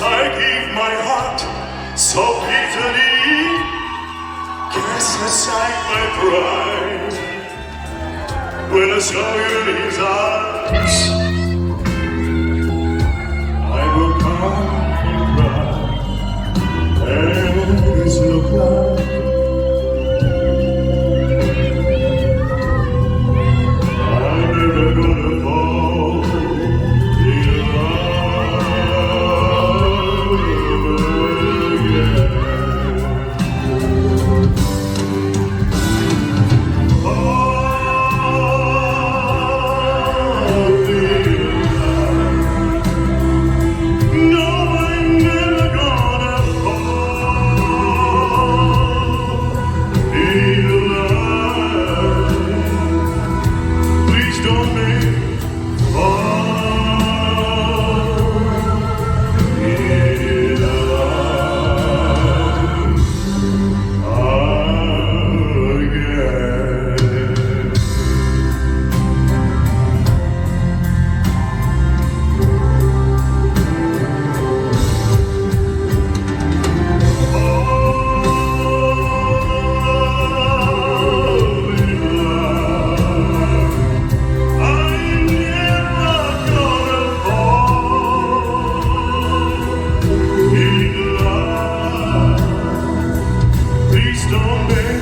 I give my heart so bitterly, cast aside my pride. When I saw you in his eyes, I broke out and cried. And this look like I'm never gonna fall in love again. Please don't make